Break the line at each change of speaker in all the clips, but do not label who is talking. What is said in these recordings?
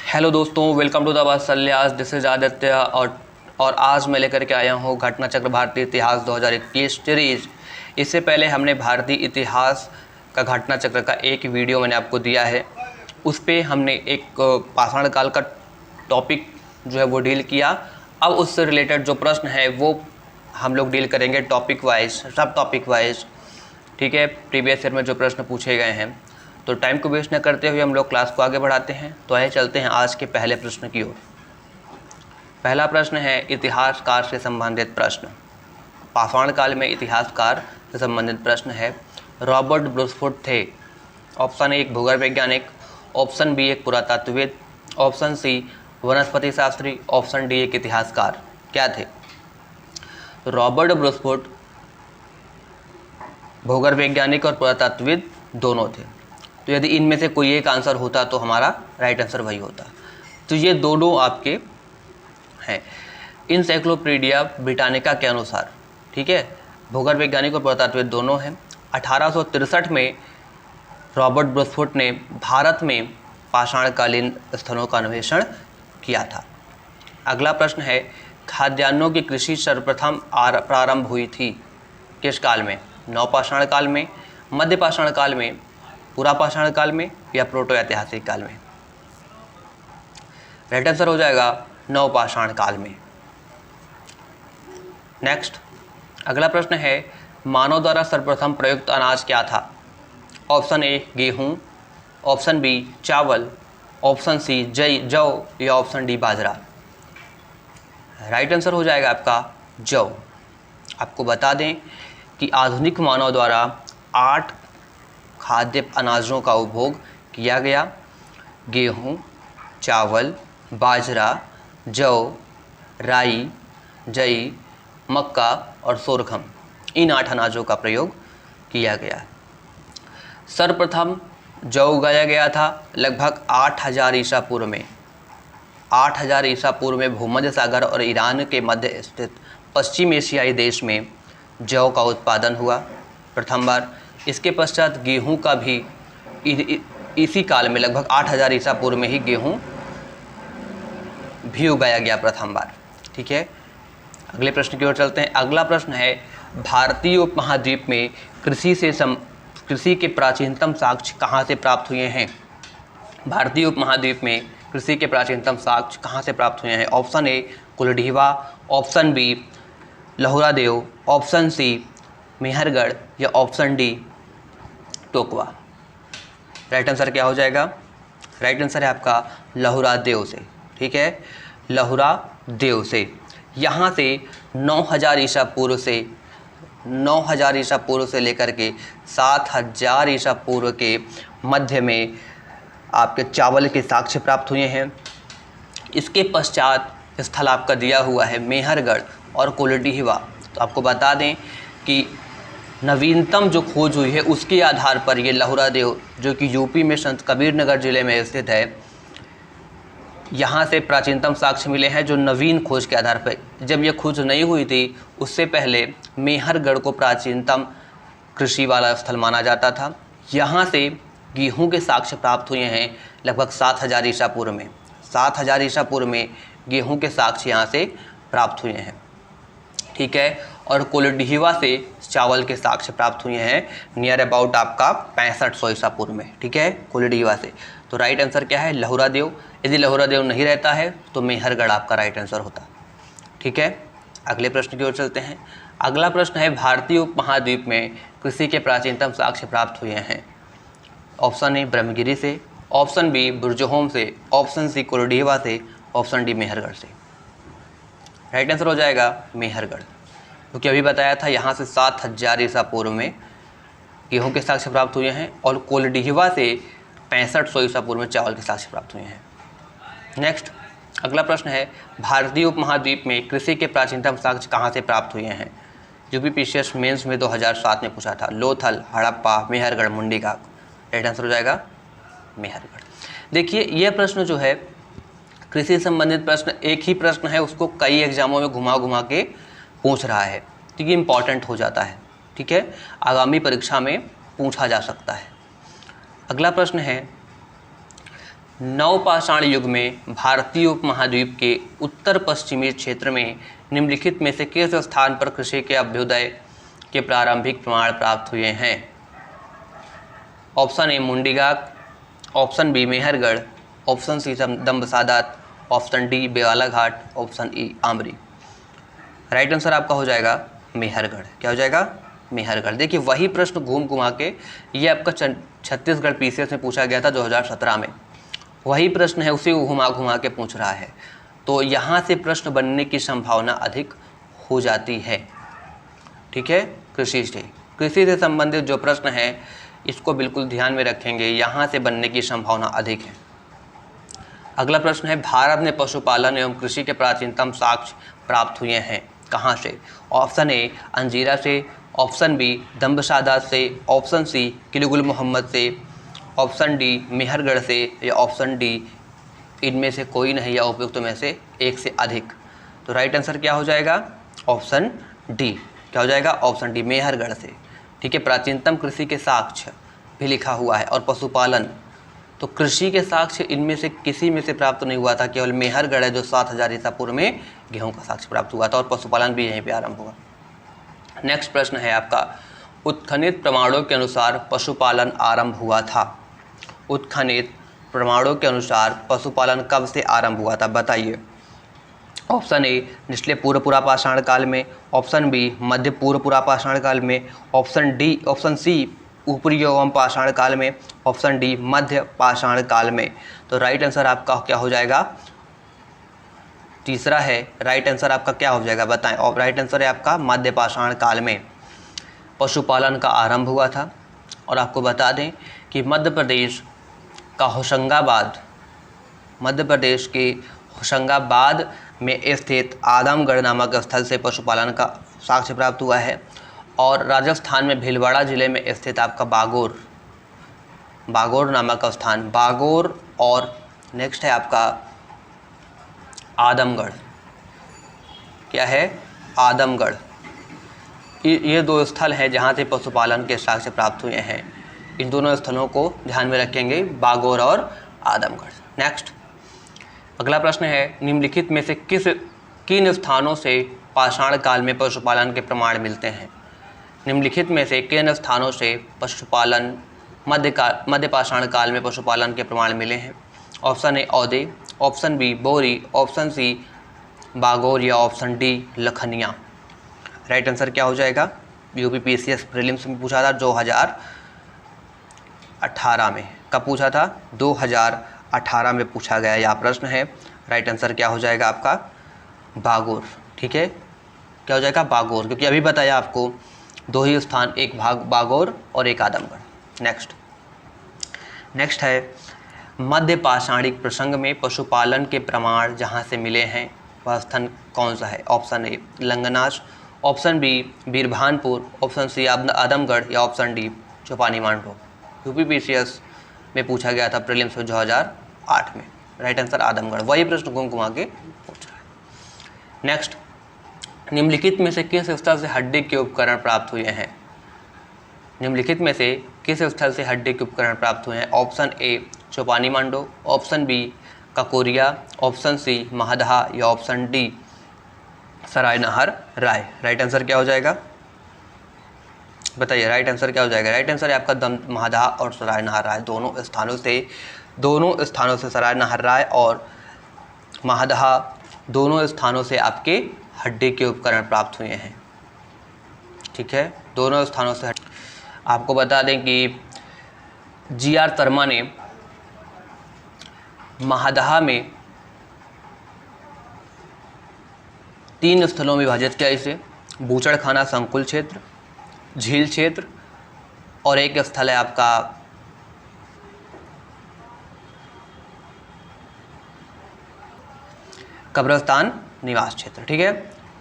Hello दोस्तों, welcome to the Vatsalyas. This is Aditya और आज मैं लेकर के आया हूँ घटना चक्र भारतीय इतिहास 2021 सीरीज। इससे पहले हमने भारतीय इतिहास का घटना चक्र का एक वीडियो मैंने आपको दिया है। उस पर हमने एक पाषाण काल का टॉपिक जो है वो डील किया। अब उससे रिलेटेड जो प्रश्न है वो हम लोग डील करेंगे टॉपिक वाइज, सब टॉपिक वाइज। ठीक है, प्रीवियस ईयर में जो प्रश्न पूछे गए हैं। तो टाइम को वेस्ट न करते हुए हम लोग क्लास को आगे बढ़ाते हैं। तो आइए चलते हैं आज के पहले प्रश्न की ओर। पहला प्रश्न है इतिहासकार से संबंधित प्रश्न। पाषाण काल में इतिहासकार से संबंधित प्रश्न है। रॉबर्ट ब्रूसफोर्ड थे ऑप्शन ए एक भूगर्भ वैज्ञानिक, ऑप्शन बी एक पुरातत्वविद, ऑप्शन सी वनस्पति शास्त्री, ऑप्शन डी एक इतिहासकार। क्या थे? रॉबर्ट ब्रूसफोर्ड भूगर्भ वैज्ञानिक और पुरातत्वविद दोनों थे। तो यदि इनमें से कोई एक आंसर होता तो हमारा राइट आंसर वही होता। तो ये दोनों आपके हैं इंसाइक्लोपीडिया ब्रिटानिका के अनुसार। ठीक है, भूगर्भ वैज्ञानिक और पुरातत्वविद दोनों हैं। 1863 में रॉबर्ट ब्रूसफोर्ड ने भारत में पाषाणकालीन स्थलों का अन्वेषण किया था। अगला प्रश्न है खाद्यान्नों की कृषि सर्वप्रथम प्रारंभ हुई थी किस काल में? नवपाषाण काल में, मध्य पाषाण काल में, पुरापाषाण काल में या प्रोटो ऐतिहासिक काल में? राइट आंसर हो जाएगा नवपाषाण काल में। नेक्स्ट अगला प्रश्न है मानव द्वारा सर्वप्रथम प्रयुक्त अनाज क्या था? ऑप्शन ए गेहूं, ऑप्शन बी चावल, ऑप्शन सी जौ या ऑप्शन डी बाजरा। राइट आंसर हो जाएगा आपका जौ। आपको बता दें कि आधुनिक मानव द्वारा 8 खाद्य अनाजों का उपभोग किया गया। गेहूं, चावल, बाजरा, जौ, राई, जई, मक्का और सोरखम, इन 8 अनाजों का प्रयोग किया गया। सर्वप्रथम जौ उगाया गया था लगभग 8000 ईसा पूर्व में। 8000 ईसा पूर्व में भूमध्य सागर और ईरान के मध्य स्थित पश्चिम एशियाई देश में जौ का उत्पादन हुआ प्रथम बार। इसके पश्चात गेहूं का भी इसी काल में लगभग 8000 ईसा पूर्व में ही गेहूं भी उगाया गया प्रथम बार। ठीक है, अगले प्रश्न की ओर चलते हैं। अगला प्रश्न है भारतीय उपमहाद्वीप में कृषि के प्राचीनतम साक्ष्य कहाँ से प्राप्त हुए हैं? भारतीय उपमहाद्वीप में कृषि के प्राचीनतम साक्ष्य कहाँ से प्राप्त हुए हैं? Option A Koldihwa, option B Lahuradeva, option C Mehrgarh या option D Tokwa. Right answer क्या हो जाएगा? राइट आंसर है आपका लहुरादेव से। ठीक है, लहुरादेव से। यहाँ से 9000 ईसा पूर्व से 9000 ईसा पूर्व से लेकर के 7000 ईसा पूर्व के मध्य में आपके चावल के साक्ष्य प्राप्त हुए हैं। इसके पश्चात स्थल आपका दिया हुआ है मेहरगढ़ और कोलडीहिवा। तो आपको बता दें कि नवीनतम जो खोज हुई है उसके आधार पर ये लहुरादेव, जो कि यूपी में संत कबीर नगर जिले में स्थित है, यहाँ से प्राचीनतम साक्ष्य मिले हैं जो नवीन खोज के आधार पर। जब यह खोज नहीं हुई थी उससे पहले मेहरगढ़ को प्राचीनतम कृषि वाला स्थल माना जाता था। यहाँ से गेहूं के साक्ष्य प्राप्त हुए हैं लगभग 7000 ईसा पूर्व में। 7000 ईसा पूर्व में गेहूं के साक्ष्य यहाँ से प्राप्त हुए हैं। ठीक है, और कोलडीहिवा से चावल के साक्ष्य प्राप्त हुए हैं नियर अबाउट आपका 6500 ईसा पूर्व में। ठीक है, कोलडीहिवा से। तो राइट आंसर क्या है? लहुरादेव। यदि लहुरादेव नहीं रहता है तो मेहरगढ़ आपका राइट आंसर होता। ठीक है, अगले प्रश्न की ओर चलते हैं। अगला प्रश्न है भारतीय उपमहाद्वीप में कृषि के प्राचीनतम साक्ष्य प्राप्त हुए हैं। ऑप्शन ए ब्रह्मगिरी से, ऑप्शन बी बुर्जहोम से, ऑप्शन सी कोलडीहिवा से, ऑप्शन डी मेहरगढ़ से। राइट आंसर हो जाएगा मेहरगढ़, क्योंकि अभी बताया था यहाँ से 7000 ईसा पूर्व में गेहूं के साक्ष्य प्राप्त हुए हैं और कोलडीहिवा से 6500 ईसा पूर्व में चावल के साक्ष्य प्राप्त हुए हैं। नेक्स्ट अगला प्रश्न है भारतीय उपमहाद्वीप में कृषि के प्राचीनतम साक्ष्य कहाँ से प्राप्त हुए हैं? यूपीपीसीएस मेंस में 2007 में पूछा था। लोथल, हड़प्पा, मेहरगढ़, मुंडीकाक। राइट आंसर हो जाएगा मेहरगढ़। देखिए यह प्रश्न जो है कृषि संबंधित प्रश्न, एक ही प्रश्न है, उसको कई एग्जामों में घुमा घुमा के पूछ रहा है, तो ये इम्पॉर्टेंट हो जाता है। ठीक है, आगामी परीक्षा में पूछा जा सकता है। अगला प्रश्न है नवपाषाण युग में भारतीय उपमहाद्वीप के उत्तर पश्चिमी क्षेत्र में निम्नलिखित में से किस स्थान पर कृषि के अभ्युदय के प्रारंभिक प्रमाण प्राप्त हुए हैं? Option A Mundigak, option B Mehrgarh, option C Damb Sadaat, option D बेवाला घाट, option E Amri. Right answer आपका हो जाएगा मेहरगढ़। क्या हो जाएगा? मेहरगढ़। देखिए वही प्रश्न घूम घुमा के ये आपका छत्तीसगढ़ पीसीएस में पूछा गया था 2017 में, वही प्रश्न है, उसी को घुमा घुमा के पूछ रहा है, तो यहाँ से प्रश्न बनने की संभावना अधिक हो जाती है। ठीक है, कृषि से संबंधित जो प्रश्न है इसको बिल्कुल ध्यान में रखेंगे, यहाँ से बनने की संभावना अधिक है। अगला प्रश्न है, भारत में पशुपालन एवं कृषि के प्राचीनतम साक्ष्य प्राप्त हुए हैं कहाँ से? ऑप्शन ए अंजीरा से, ऑप्शन बी दम्बसादात से, ऑप्शन सी किलीगुल मोहम्मद से, ऑप्शन डी मेहरगढ़ से, या ऑप्शन डी इनमें से कोई नहीं या उपयुक्त में से एक से अधिक। तो राइट आंसर क्या हो जाएगा? Option D. क्या हो जाएगा? ऑप्शन डी मेहरगढ़ से। ठीक है, प्राचीनतम कृषि के साक्ष्य भी लिखा हुआ है और पशुपालन, तो कृषि के साक्ष्य इनमें से किसी में से प्राप्त नहीं हुआ था, केवल मेहरगढ़ है जो 7000 ईसा पूर्व में गेहूं का साक्ष्य प्राप्त हुआ था और पशुपालन भी यहीं पे आरंभ हुआ। नेक्स्ट प्रश्न है आपका, उत्खनित प्रमाणों के अनुसार पशुपालन आरंभ हुआ था। उत्खनित प्रमाणों के अनुसार पशुपालन कब से आरंभ हुआ था बताइए? ऑप्शन ए निचले पूर्व पुरापाषाण काल में, ऑप्शन बी मध्य पूर्व पुरापाषाण काल में, ऑप्शन सी ऊपरी एवं पाषाण काल में, ऑप्शन डी मध्य पाषाण काल में। तो राइट आंसर आपका क्या हो जाएगा? तीसरा है, राइट आंसर आपका क्या हो जाएगा बताएं? और राइट आंसर है आपका मध्य पाषाण काल में पशुपालन का आरंभ हुआ था। और आपको बता दें कि मध्य प्रदेश का होशंगाबाद, मध्य प्रदेश के होशंगाबाद में स्थित आदमगढ़ नामक स्थल से पशुपालन का साक्ष्य प्राप्त हुआ है। और राजस्थान में भीलवाड़ा जिले में स्थित आपका बागोर नामक स्थान, बागोर, और नेक्स्ट है आपका आदमगढ़। क्या है? आदमगढ़। ये दो स्थल हैं जहाँ से पशुपालन के साक्ष्य प्राप्त हुए हैं। इन दोनों स्थलों को ध्यान में रखेंगे, बागोर और आदमगढ़। नेक्स्ट अगला प्रश्न है, निम्नलिखित में से किन स्थानों से पाषाण काल में पशुपालन के प्रमाण मिलते हैं? निम्नलिखित में से किन स्थानों से पशुपालन मध्य पाषाण काल में पशुपालन के प्रमाण मिले हैं? ऑप्शन ए औदे, ऑप्शन बी बोरी, ऑप्शन सी बागोर, या option D Lakhania. Right answer क्या हो जाएगा? यूपी पीसीएस प्रीलिम्स में पूछा था 2018 में। कब पूछा था? 2018 में पूछा गया यह प्रश्न है। राइट आंसर क्या हो जाएगा आपका? बागोर। ठीक है, क्या हो जाएगा? बागोर, क्योंकि अभी बताया आपको दो ही स्थान, एक बागोर और एक आदमगढ़। नेक्स्ट है, मध्य पाषाणिक प्रसंग में पशुपालन के प्रमाण जहाँ से मिले हैं वह स्थान कौन सा है? Option A Langhnaj, option B Birbhanpur, option C Adamgarh, या option D Chopani Mando. UP PCS में पूछा गया था प्रीलिम्स में 2008 में। Right answer Adamgarh. वही प्रश्न घुमा के पूछ रहा है। नेक्स्ट, निम्नलिखित में से किस स्थल से हड्डी के उपकरण प्राप्त हुए हैं? निम्नलिखित में से किस स्थल से हड्डी के उपकरण प्राप्त हुए हैं? Option A Chopani Mando, option B Kakoria, option C Mahadaha, या option D Sarai Nahar Rai. Right answer क्या हो जाएगा बताइए? राइट आंसर क्या हो जाएगा? राइट आंसर है आपका महदहा और सरायनहर राय। दोनों स्थानों से सरायनहर राय और महदहा दोनों स्थानों से आपके हड्डी के उपकरण प्राप्त हुए हैं। ठीक है, दोनों स्थानों से। आपको बता दें कि जी.आर. तर्मा ने महदहा में 3 स्थलों में विभाजित किया इसे, बूचड़खाना संकुल क्षेत्र, झील क्षेत्र, और एक स्थल है आपका कब्रस्तान निवास क्षेत्र। ठीक है,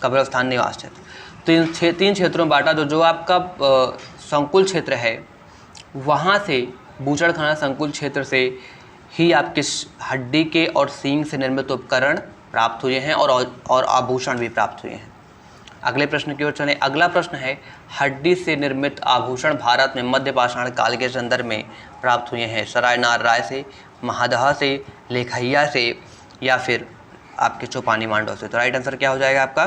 कब्रस्तान निवास क्षेत्र। तो इन 3 क्षेत्रों में बांटा। तो जो आपका संकुल क्षेत्र है वहाँ से, बूचड़खाना संकुल क्षेत्र से ही आपके हड्डी के और सींग से निर्मित उपकरण प्राप्त हुए हैं और आभूषण भी प्राप्त हुए हैं। अगले प्रश्न की ओर चलें। अगला प्रश्न है, हड्डी से निर्मित आभूषण भारत में मध्य पाषाण काल के संदर्भ में प्राप्त हुए हैं। सरायनार राय से, महादहा से, लेखैया से या फिर आपके चौपानी मांडव से। तो राइट आंसर क्या हो जाएगा आपका?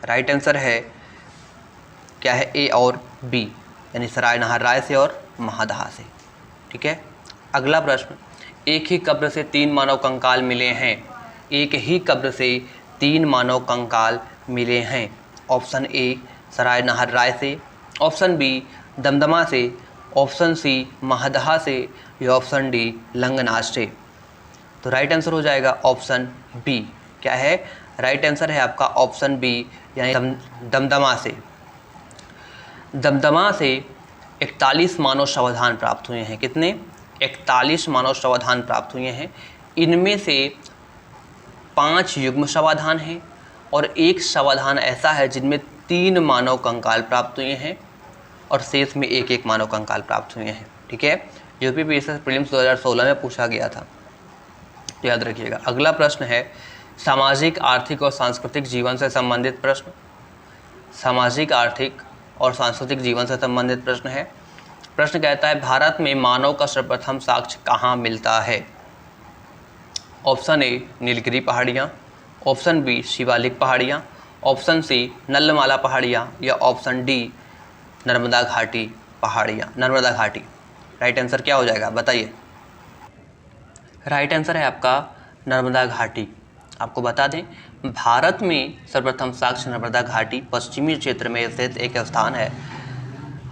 राइट आंसर है क्या है? ए और बी, यानी सरायनार राय से और महादहा से। ठीक है। अगला प्रश्न, एक ही कब्र से 3 मानव कंकाल मिले हैं। एक ही कब्र से 3 मानव कंकाल मिले हैं। ऑप्शन ए सरायनार राय से, ऑप्शन बी दमदमा से, ऑप्शन सी महादहा से या ऑप्शन डी लंगनाज से। तो राइट आंसर हो जाएगा ऑप्शन बी। क्या है? राइट आंसर है आपका ऑप्शन बी, यानी दमदमा से। दमदमा से 41 मानव शवाधान प्राप्त हुए हैं। कितने? 41 मानव शवाधान प्राप्त हुए हैं। इनमें से 5 युग्म शवाधान हैं और 1 शवाधान ऐसा है जिनमें 3 मानव कंकाल प्राप्त हुए हैं और शेष में 1-1 मानव कंकाल प्राप्त हुए हैं। ठीक है। यूपीपीएससी प्रीलिम्स 2016 में पूछा गया था, तो याद रखिएगा। अगला प्रश्न है, सामाजिक, आर्थिक और सांस्कृतिक जीवन से संबंधित प्रश्न। सामाजिक, आर्थिक और सांस्कृतिक जीवन से संबंधित प्रश्न है। प्रश्न कहता है, भारत में मानव का सर्वप्रथम साक्ष्य कहाँ मिलता है? ऑप्शन ए नीलगिरी पहाड़ियाँ, ऑप्शन बी शिवालिक पहाड़ियाँ, ऑप्शन सी नल्लमाला पहाड़ियाँ या ऑप्शन डी नर्मदा घाटी पहाड़ियाँ, नर्मदा घाटी। राइट आंसर क्या हो जाएगा बताइए? राइट आंसर है आपका नर्मदा घाटी। आपको बता दें, भारत में सर्वप्रथम साक्ष्य नर्मदा घाटी पश्चिमी क्षेत्र में स्थित एक स्थान है,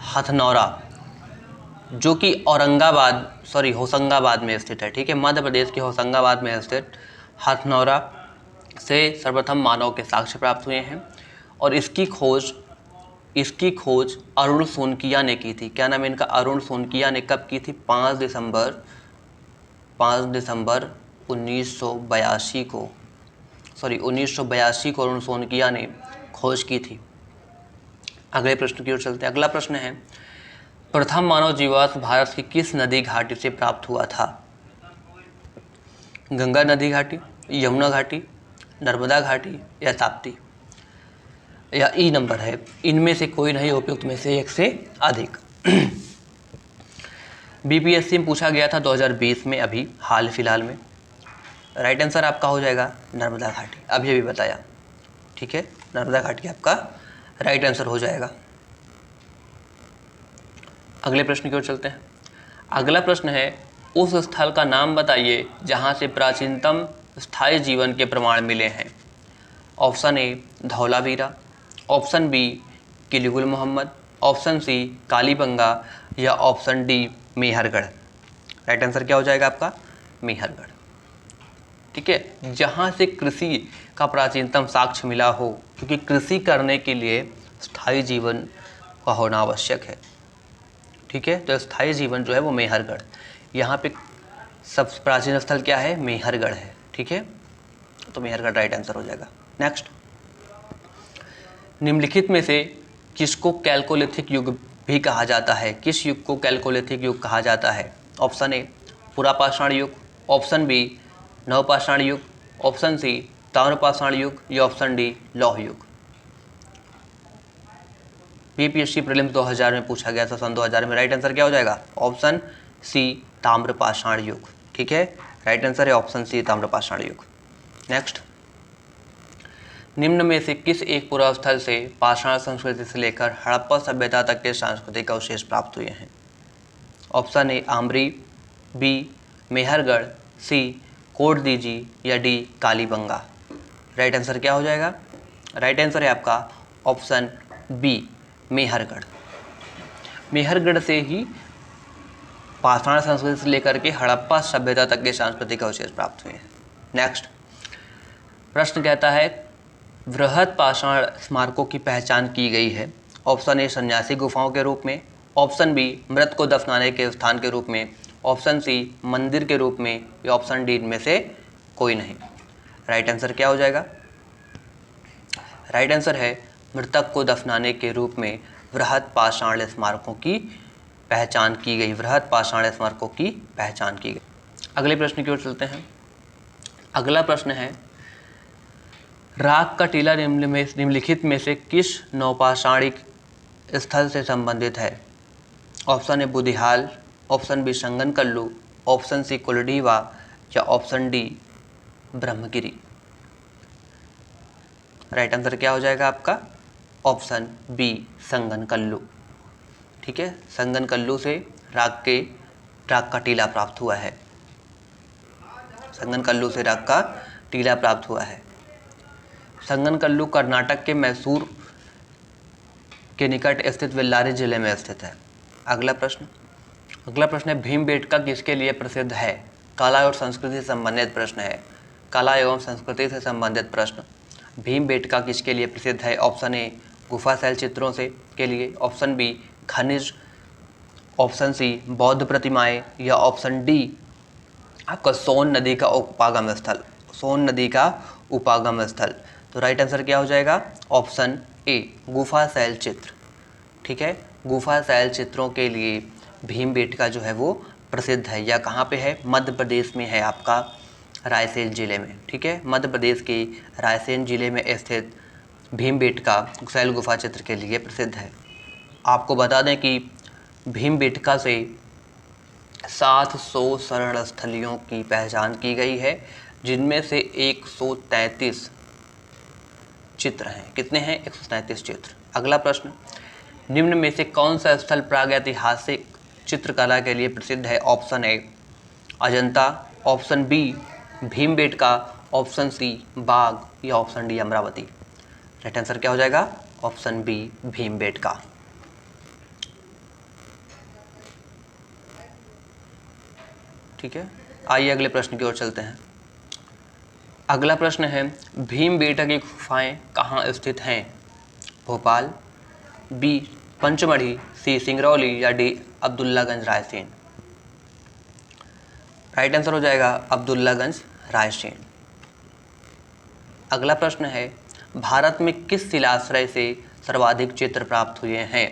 हथनौरा, जो कि होशंगाबाद में स्थित है। ठीक है। मध्य प्रदेश के होशंगाबाद में स्थित हथनौरा से सर्वप्रथम मानव के साक्ष्य प्राप्त हुए हैं और इसकी खोज अरुण सोनकिया ने की थी। क्या नाम है इनका? अरुण सोनकिया ने कब की थी? 5 दिसंबर 1982 को अरुण सोनकिया ने खोज की थी। अगले प्रश्न की ओर चलते हैं। अगला प्रश्न है, प्रथम मानव जीवाश्म भारत की किस नदी घाटी से प्राप्त हुआ था? गंगा नदी घाटी, यमुना घाटी, नर्मदा घाटी या ताप्ती, या ई नंबर है, इनमें से कोई नहीं, उपयुक्त में से एक से अधिक। बीपीएससी में पूछा गया था 2020 में, अभी हाल फिलहाल में। राइट आंसर आपका हो जाएगा नर्मदा घाटी, अभी बताया। ठीक है। नर्मदा घाटी आपका राइट आंसर हो जाएगा। अगले प्रश्न की ओर चलते हैं। अगला प्रश्न है, उस स्थल का नाम बताइए जहां से प्राचीनतम स्थायी जीवन के प्रमाण मिले हैं। Option A Dholavira, option B Kili Gul Mohammad, option C Kalibangan या option D Mehrgarh. Right answer क्या हो जाएगा आपका? मेहरगढ़। ठीक है। जहाँ से कृषि का प्राचीनतम साक्ष्य मिला हो, क्योंकि कृषि करने के लिए स्थायी जीवन का होना आवश्यक है। ठीक है। तो स्थायी जीवन जो है वो मेहरगढ़, यहाँ पे सबसे प्राचीन स्थल क्या है? मेहरगढ़ है। ठीक है। तो मेहरगढ़ राइट आंसर हो जाएगा। नेक्स्ट, निम्नलिखित में से किसको कैल्कोलिथिक युग भी कहा जाता है? किस युग को कैल्कोलिथिक युग कहा जाता है? ऑप्शन ए पुरापाषाण युग, ऑप्शन बी नवपाषाण युग, ऑप्शन सी ताम्रपाषाण युग या ऑप्शन डी लौह युग। बीपीएससी प्रीलिम्स 2000 में पूछा गया था, सन 2000 में। राइट आंसर क्या हो जाएगा? ऑप्शन सी ताम्रपाषाण युग। ठीक है। राइट आंसर है ऑप्शन सी ताम्रपाषाण युग। नेक्स्ट, निम्न में से किस एक पुरास्थल से पाषाण संस्कृति से लेकर हड़प्पा सभ्यता तक के सांस्कृतिक अवशेष प्राप्त हुए हैं? Option A Amri, B Mehrgarh, C Kot Diji या डी कालीबंगा। राइट आंसर क्या हो जाएगा? राइट आंसर है आपका ऑप्शन बी मेहरगढ़। मेहरगढ़ से ही पाषाण संस्कृति से लेकर के हड़प्पा सभ्यता तक के सांस्कृतिक अवशेष प्राप्त हुए हैं। नेक्स्ट प्रश्न कहता है, वृहद पाषाण स्मारकों की पहचान की गई है। ऑप्शन ए सन्यासी गुफाओं के रूप में, ऑप्शन बी मृत को दफनाने के स्थान के रूप में, ऑप्शन सी मंदिर के रूप में या ऑप्शन डी इनमें से कोई नहीं। राइट आंसर क्या हो जाएगा? राइट आंसर है मृतक को दफनाने के रूप में वृहद पाषाण स्मारकों की पहचान की गई। वृहद पाषाण स्मारकों की पहचान की गई। अगले प्रश्न की ओर चलते हैं। अगला प्रश्न है, राग का टीला निम्नलिखित में से किस नौपाषाणिक स्थल से संबंधित है? Option A Budihal, option B Sanganakallu, option C Koldihwa या option D Brahmagiri. Right answer क्या हो जाएगा आपका? Option B Sanganakallu. ठीक है, संगनकल्लू से राग का टीला प्राप्त हुआ है। संगनकल्लू से राग का टीला प्राप्त हुआ है। संगनकल्लू कर्नाटक के मैसूर के निकट स्थित बेल्लारी जिले में स्थित है। अगला प्रश्न है भीमबेटका किसके लिए प्रसिद्ध है? कला और संस्कृति से संबंधित प्रश्न है। कला एवं संस्कृति से संबंधित प्रश्न। भीमबेटका किसके लिए प्रसिद्ध है? ऑप्शन ए गुफा शैल चित्रों से के लिए, ऑप्शन बी खनिज, ऑप्शन सी बौद्ध प्रतिमाएं या ऑप्शन डी आपका सोन नदी का उपागम स्थल। सोन नदी का उपागम स्थल। तो राइट आंसर क्या हो जाएगा? ऑप्शन ए गुफा शैल चित्र। ठीक है, गुफा शैल चित्रों के लिए भीमबेटका जो है वो प्रसिद्ध है। या कहाँ पे है? मध्य प्रदेश में है, आपका रायसेन जिले में। ठीक है, मध्य प्रदेश के रायसेन जिले में स्थित भीमबेटका शैल गुफा चित्र के लिए प्रसिद्ध है। आपको बता दें कि भीमबेटका से 700 शरण स्थलियों की पहचान की गई है, जिनमें से 133 चित्र हैं। कितने हैं? 133 चित्र। अगला प्रश्न, निम्न में से कौन सा स्थल प्रागैतिहासिक चित्रकला के लिए प्रसिद्ध है? Option A Ajanta, option B Bhimbetka, option C Bagh या option D Amaravati. Right answer क्या हो जाएगा? Option B Bhimbetka. ठीक है, आइए अगले प्रश्न की ओर चलते हैं। अगला प्रश्न है भीमबेटका की गुफाएं कहाँ स्थित हैं? भोपाल, बी पंचमढ़ी, सी सिंगरौली या D Abdullaganj Raisen. Right answer हो जाएगा अब्दुल्लागंज रायसेन। अगला प्रश्न है भारत में किस शिलाश्रय से सर्वाधिक चित्र प्राप्त हुए हैं?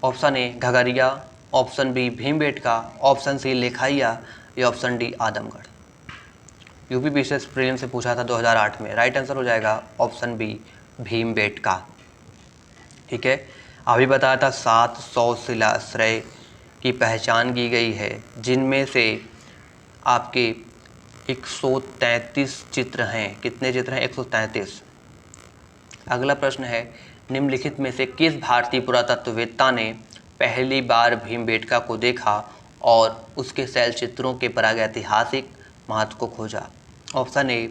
Option A Ghagharia, option B Bhimbetka, option C Lekhahia या option D Adamgarh. UP PCS prelim से पूछा था 2008 में। राइट आंसर हो जाएगा ऑप्शन बी भीमबेटका। ठीक है, अभी बताया था 700 शिलाश्रय की पहचान की गई है, जिनमें से आपके 133 चित्र हैं। कितने चित्र हैं? 133। अगला प्रश्न है निम्नलिखित में से किस भारतीय पुरातत्ववेत्ता ने पहली बार भीमबेटका को देखा और उसके शैल चित्रों के प्रागैतिहासिक महत्व को खोजा? Option A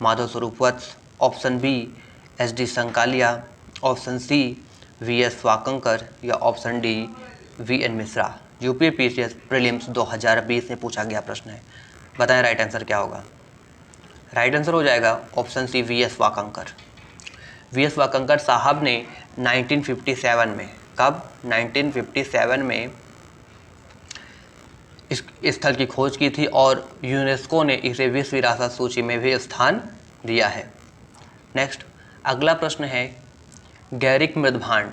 Madho Swarup Vats, option B H D. Sankalia, option C V S. Wakankar या option D V N. Mishra. UP PCS prelims 2020 में पूछा गया प्रश्न है। बताएं राइट आंसर क्या होगा? राइट आंसर हो जाएगा ऑप्शन सी वी.एस. वाकंकर। वी.एस. वाकंकर साहब ने 1957 में, कब? 1957 में इस स्थल की खोज की थी और यूनेस्को ने इसे विश्व विरासत सूची में भी स्थान दिया है। नेक्स्ट, अगला प्रश्न है गैरिक मृदभांड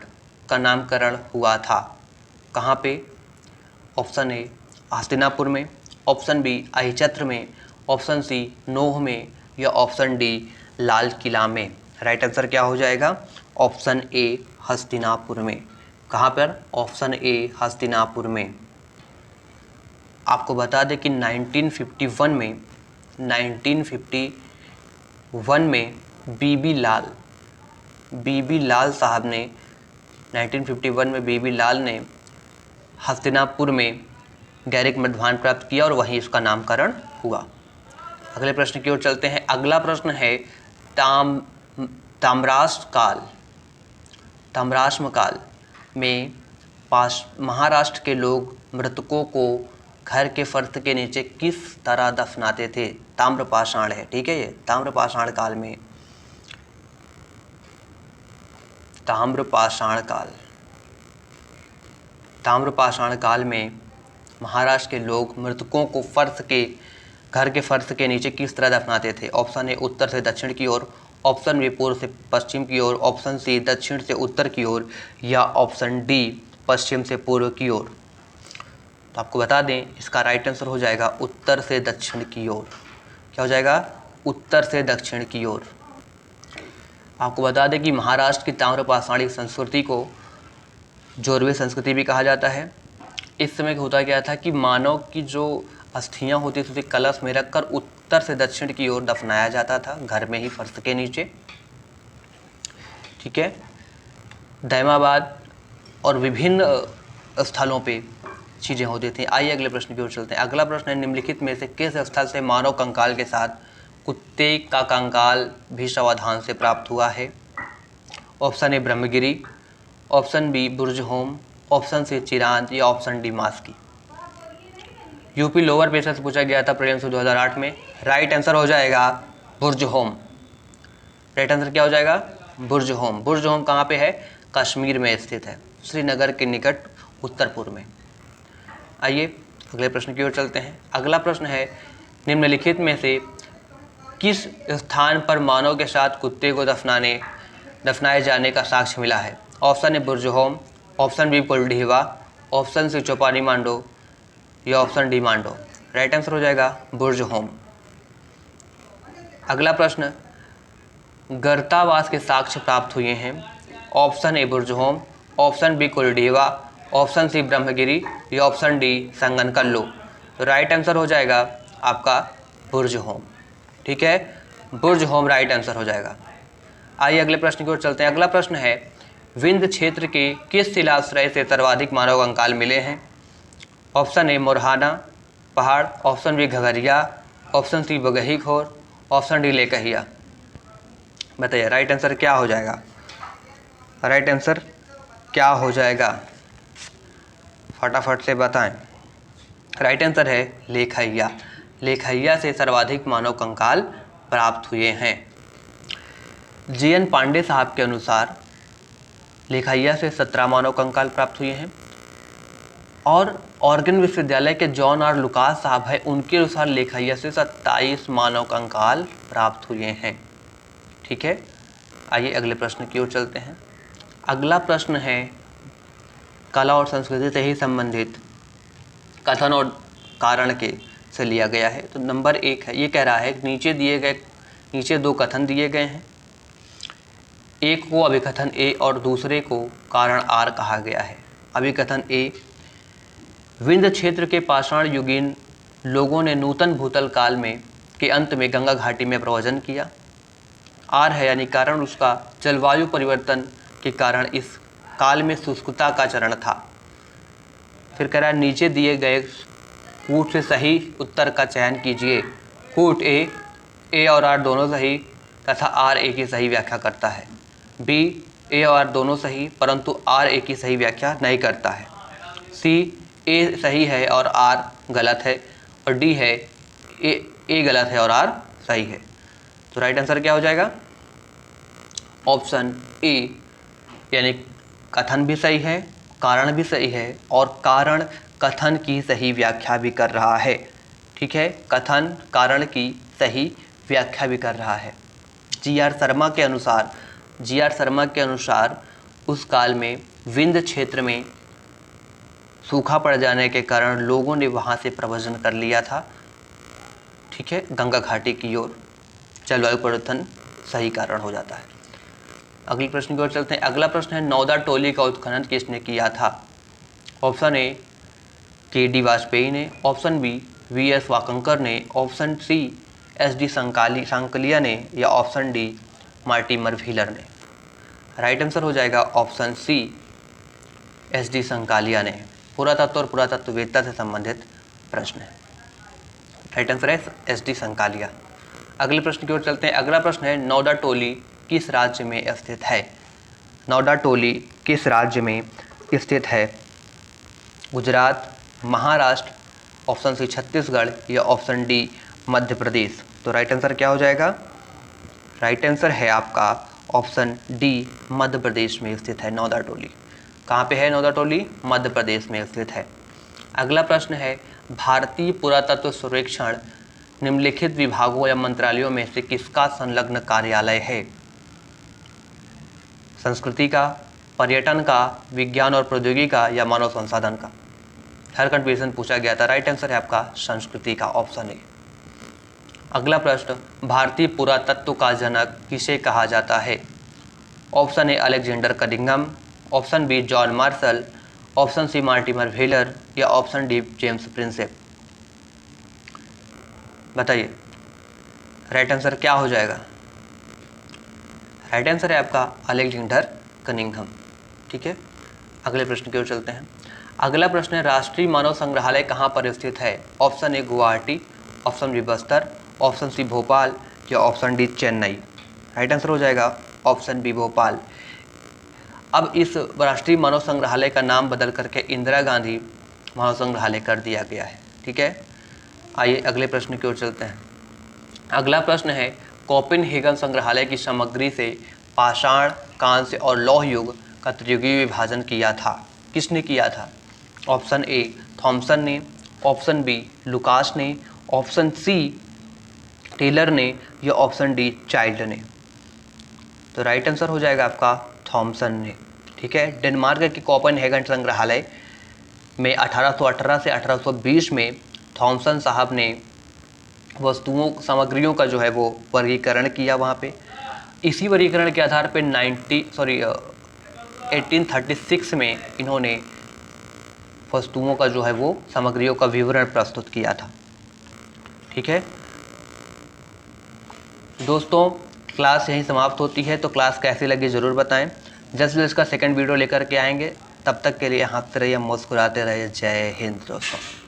का नामकरण हुआ था कहाँ पे? ऑप्शन ए हस्तिनापुर में, ऑप्शन बी अहिचत्र में, ऑप्शन सी नोह में या ऑप्शन डी लाल किला में। राइट आंसर क्या हो जाएगा? ऑप्शन ए हस्तिनापुर में। कहाँ पर? ऑप्शन ए हस्तिनापुर में। आपको बता दें कि 1951 में बीबी लाल साहब ने 1951 में बीबी लाल ने हस्तिनापुर में गैरिक मृदभांड प्राप्त किया और वहीं इसका नामकरण हुआ। अगले प्रश्न की ओर चलते हैं। अगला प्रश्न है ताम्राश्म काल में महाराष्ट्र के लोग मृतकों को घर के फर्श के नीचे किस तरह दफनाते थे? ताम्रपाषाण है, ठीक है, ये ताम्रपाषाण काल में महाराष्ट्र के लोग मृतकों को घर के फर्श के नीचे किस तरह दफनाते थे? ऑप्शन ए उत्तर से दक्षिण की ओर, ऑप्शन बी पूर्व से पश्चिम की ओर, ऑप्शन सी दक्षिण से उत्तर की ओर या ऑप्शन डी पश्चिम से पूर्व की ओर। तो आपको बता दें इसका राइट आंसर हो जाएगा उत्तर से दक्षिण की ओर। क्या हो जाएगा? उत्तर से दक्षिण की ओर। आपको बता दें कि महाराष्ट्र की ताम्रपाषाणी संस्कृति को जोरवे संस्कृति भी कहा जाता है। इस समय होता क्या था कि मानव की जो अस्थियां होती थी उसे कलश में रखकर उत्तर से दक्षिण की ओर दफनाया जाता था, घर में ही फर्श के नीचे। ठीक है, दैमाबाद और विभिन्न स्थलों पे चीज़ें होती थी। आइए अगले प्रश्न की ओर चलते हैं। अगला प्रश्न है, निम्नलिखित में से किस स्थल से मानव कंकाल के साथ कुत्ते का कंकाल भी शवाधान से प्राप्त हुआ है? Option A Brahmagiri, option B Burzahom, option C Chirand या option D Maski. UP lower पेशर से पूछा गया था प्रीलिम्स 2008 में। राइट आंसर हो जाएगा बुर्जहोम। राइट आंसर क्या हो जाएगा? बुर्जहोम। बुर्जहोम कहाँ पे है? कश्मीर में स्थित है, श्रीनगर के निकट उत्तर पूर्व में। आइए अगले प्रश्न की ओर चलते हैं। अगला प्रश्न है, निम्नलिखित में से किस स्थान पर मानव के साथ कुत्ते को दफनाए जाने का साक्ष्य मिला है? Option A Burzahom, option B Koldihwa, option C Chopani Mando या option D Mando. Right answer हो जाएगा बुर्जहोम। अगला प्रश्न, गर्तावास के साक्ष्य प्राप्त हुए हैं। Option A Burzahom, option B Koldihwa, option C Brahmagiri या ऑप्शन डी संगनकल्लू। तो राइट आंसर हो जाएगा आपका बुर्जहोम। ठीक है, बुर्जहोम राइट आंसर हो जाएगा। आइए अगले प्रश्न की ओर चलते हैं। अगला प्रश्न है, विंध्य क्षेत्र के किस शिलाश्रय से सर्वाधिक मानव कंकाल मिले हैं? Option A Morhana Pahar, option B Ghagharia, option C Baghai Khor, option D लेकहिया। बताइए राइट आंसर क्या हो जाएगा? राइट आंसर क्या हो जाएगा? फटाफट से बताएं। राइट आंसर है लेकहिया। लेकहिया से सर्वाधिक मानव कंकाल प्राप्त हुए हैं। जीएन पांडे साहब के अनुसार लेकहिया से 17 मानव कंकाल प्राप्त हुए हैं और ऑर्गन विश्वविद्यालय के जॉन आर लुकास साहब है, उनके अनुसार लेकहिया से 27 मानव कंकाल प्राप्त हुए हैं। ठीक है, आइए अगले प्रश्न की ओर चलते हैं। अगला प्रश्न है कला और संस्कृति से ही संबंधित कथन और कारण के से लिया गया है। तो नंबर 1 है, ये कह रहा है नीचे 2 कथन दिए गए हैं, एक को अभिकथन ए और दूसरे को कारण आर कहा गया है। अभिकथन ए, विंध्य क्षेत्र के पाषाण युगीन लोगों ने नूतन भूतल काल में के अंत में गंगा घाटी में प्रव्रजन किया। आर है यानी कारण उसका जलवायु परिवर्तन के कारण इस काल में शुष्कता का चरण था। फिर कह रहा है नीचे दिए गए कूट से सही उत्तर का चयन कीजिए। कूट ए और आर दोनों सही तथा आर ए की सही व्याख्या करता है। बी, ए और आर दोनों सही परंतु आर ए की सही व्याख्या नहीं करता है। सी, ए सही है और आर गलत है। और डी है ए गलत है और आर सही है। तो राइट आंसर क्या हो जाएगा? ऑप्शन ए यानी कथन भी सही है, कारण भी सही है और कारण कथन की सही व्याख्या भी कर रहा है। ठीक है, कथन कारण की सही व्याख्या भी कर रहा है। जी.आर. शर्मा के अनुसार उस काल में विंध्य क्षेत्र में सूखा पड़ जाने के कारण लोगों ने वहाँ से प्रव्रजन कर लिया था। ठीक है, गंगा घाटी की ओर। जलवायु परिवर्तन सही कारण हो जाता है। अगले प्रश्न की ओर चलते हैं। अगला प्रश्न है, नौदा टोली का उत्खनन किसने किया था? Option A KD. वाजपेयी ने, ऑप्शन बी वी.एस. वाकंकर ने, ऑप्शन सी एस.डी. सांकलिया ने या ऑप्शन डी मार्टिमर व्हीलर ने। राइट आंसर हो जाएगा ऑप्शन सी एस.डी. सांकलिया ने। पुरातत्व और पुरातत्ववेत्ता से संबंधित प्रश्न है। राइट आंसर है एस.डी. सांकलिया। अगले प्रश्न की ओर चलते हैं। अगला प्रश्न है, नौदा टोली किस राज्य में स्थित है? नौदा टोली किस राज्य में स्थित है? गुजरात, महाराष्ट्र, ऑप्शन सी छत्तीसगढ़ या ऑप्शन डी मध्य प्रदेश। तो राइट आंसर क्या हो जाएगा? राइट आंसर है आपका ऑप्शन डी मध्य प्रदेश में स्थित है नौदा टोली। कहाँ पे है नौदा टोली? मध्य प्रदेश में स्थित है। अगला प्रश्न है, भारतीय पुरातत्व सर्वेक्षण निम्नलिखित विभागों या मंत्रालयों में से किसका संलग्न कार्यालय है? संस्कृति का, पर्यटन का, विज्ञान और प्रौद्योगिकी का या मानव संसाधन का? हर कंफ्यूजन पूछा गया था। राइट आंसर है आपका संस्कृति का, ऑप्शन ए। अगला प्रश्न, भारतीय पुरातत्व का जनक किसे कहा जाता है? Option A Alexander Cunningham, option B John Marshall, option C Mortimer Wheeler या ऑप्शन डी जेम्स प्रिंसेप। बताइए राइट आंसर क्या हो जाएगा? राइट आंसर है आपका अलेक्जेंडर कनिंघम। ठीक है, अगले प्रश्न की ओर चलते हैं। अगला प्रश्न है, राष्ट्रीय मानव संग्रहालय कहाँ पर स्थित है? Option A Guwahati, option B Bastar, option C Bhopal या option D Chennai. Right answer हो जाएगा ऑप्शन बी भोपाल। अब इस राष्ट्रीय मानव संग्रहालय का नाम बदल करके इंदिरा गांधी मानव संग्रहालय कर दिया गया है। ठीक है, आइए अगले प्रश्न की ओर चलते हैं। अगला प्रश्न है, कोपेनहेगन संग्रहालय की सामग्री से पाषाण, कांस्य और लौह युग का त्रियुगीय विभाजन किया था। किसने किया था? ऑप्शन ए थॉमसन ने, ऑप्शन बी लुकास ने, ऑप्शन सी टेलर ने या ऑप्शन डी चाइल्ड ने। तो राइट आंसर हो जाएगा आपका थॉमसन ने। ठीक है, डेनमार्क के कोपेनहेगन संग्रहालय में 1818 से 1820 में थॉमसन साहब ने वस्तुओं सामग्रियों का जो है वो वर्गीकरण किया वहाँ पे। इसी वर्गीकरण के आधार पे 1836 में इन्होंने वस्तुओं का जो है वो सामग्रियों का विवरण प्रस्तुत किया था। ठीक है दोस्तों, क्लास यहीं समाप्त होती है। तो क्लास कैसी लगी ज़रूर बताएं। जल्द से जल्द इसका सेकंड वीडियो लेकर के आएंगे। तब तक के लिए हंसते रहिए, मुस्कुराते रहिए। जय हिंद दोस्तों।